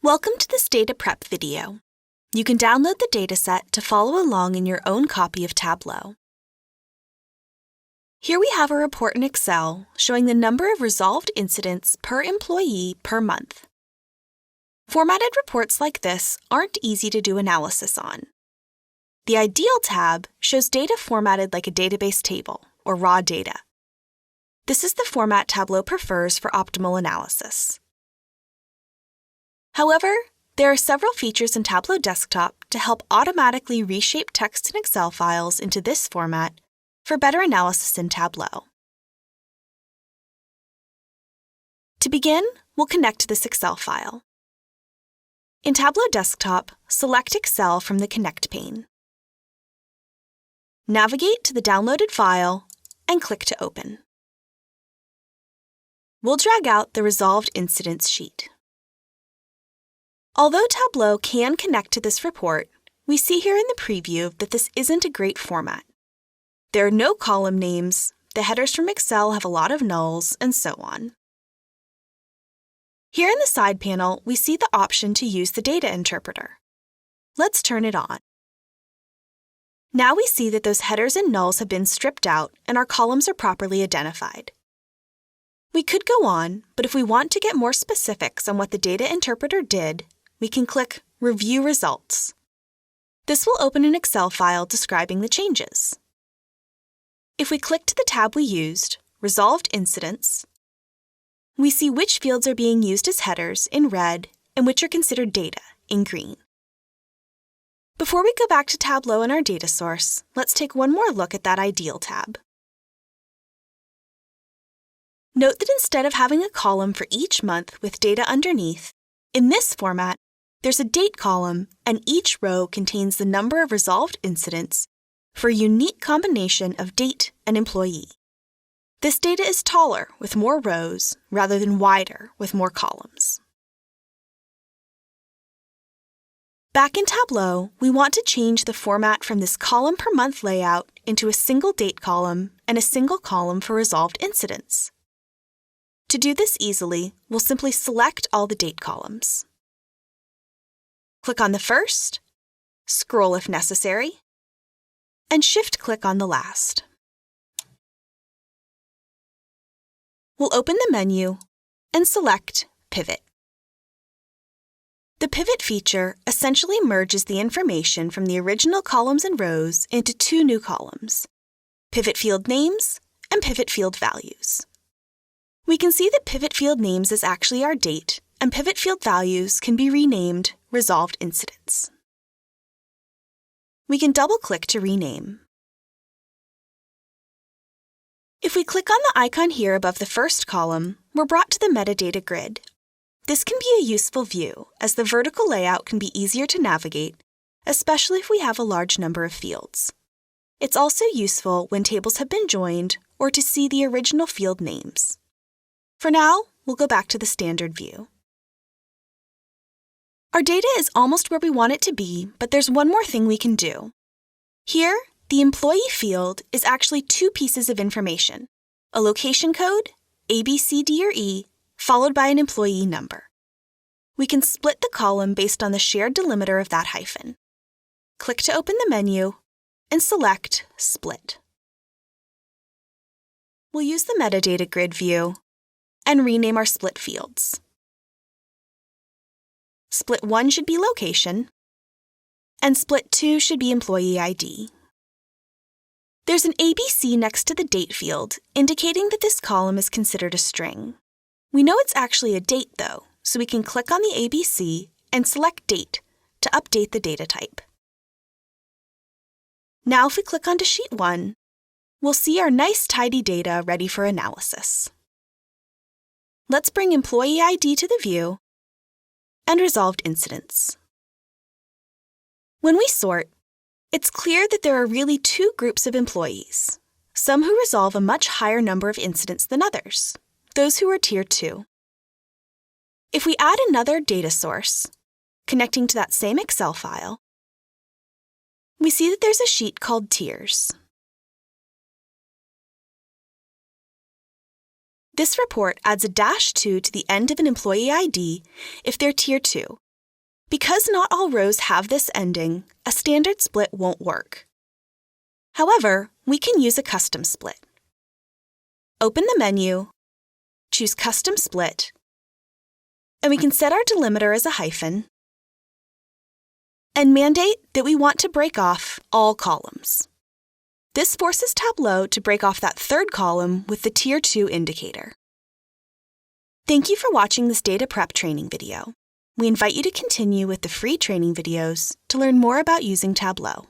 Welcome to this data prep video. You can download the dataset to follow along in your own copy of Tableau. Here we have a report in Excel showing the number of resolved incidents per employee per month. Formatted reports like this aren't easy to do analysis on. The Ideal tab shows data formatted like a database table, or raw data. This is the format Tableau prefers for optimal analysis. However, there are several features in Tableau Desktop to help automatically reshape text in Excel files into this format for better analysis in Tableau. To begin, we'll connect to this Excel file. In Tableau Desktop, select Excel from the Connect pane. Navigate to the downloaded file and click to open. We'll drag out the Resolved Incidents sheet. Although Tableau can connect to this report, we see here in the preview that this isn't a great format. There are no column names, the headers from Excel have a lot of nulls, and so on. Here in the side panel, we see the option to use the data interpreter. Let's turn it on. Now we see that those headers and nulls have been stripped out and our columns are properly identified. We could go on, but if we want to get more specifics on what the data interpreter did, we can click Review Results. This will open an Excel file describing the changes. If we click to the tab we used, Resolved Incidents, we see which fields are being used as headers in red and which are considered data in green. Before we go back to Tableau and our data source, let's take one more look at that Ideal tab. Note that instead of having a column for each month with data underneath, in this format, there's a date column, and each row contains the number of resolved incidents for a unique combination of date and employee. This data is taller with more rows rather than wider with more columns. Back in Tableau, we want to change the format from this column per month layout into a single date column and a single column for resolved incidents. To do this easily, we'll simply select all the date columns. Click on the first, scroll if necessary, and shift-click on the last. We'll open the menu and select Pivot. The Pivot feature essentially merges the information from the original columns and rows into two new columns, Pivot Field Names and Pivot Field Values. We can see that Pivot Field Names is actually our date, and Pivot Field Values can be renamed Resolved Incidents. We can double-click to rename. If we click on the icon here above the first column, we're brought to the metadata grid. This can be a useful view, as the vertical layout can be easier to navigate, especially if we have a large number of fields. It's also useful when tables have been joined or to see the original field names. For now, we'll go back to the standard view. Our data is almost where we want it to be, but there's one more thing we can do. Here, the employee field is actually two pieces of information, a location code, A, B, C, D, or E, followed by an employee number. We can split the column based on the shared delimiter of that hyphen. Click to open the menu and select Split. We'll use the metadata grid view and rename our split fields. Split 1 should be location, and split 2 should be employee ID. There's an ABC next to the date field, indicating that this column is considered a string. We know it's actually a date, though, so we can click on the ABC and select Date to update the data type. Now if we click onto Sheet 1, we'll see our nice tidy data ready for analysis. Let's bring Employee ID to the view and Resolved Incidents. When we sort, it's clear that there are really two groups of employees, some who resolve a much higher number of incidents than others, those who are Tier 2. If we add another data source, connecting to that same Excel file, we see that there's a sheet called Tiers. This report adds a -2 to the end of an employee ID if they're Tier 2, Because not all rows have this ending, a standard split won't work. However, we can use a custom split. Open the menu, choose Custom Split, and we can set our delimiter as a hyphen, and mandate that we want to break off all columns. This forces Tableau to break off that third column with the Tier 2 indicator. Thank you for watching this data prep training video. We invite you to continue with the free training videos to learn more about using Tableau.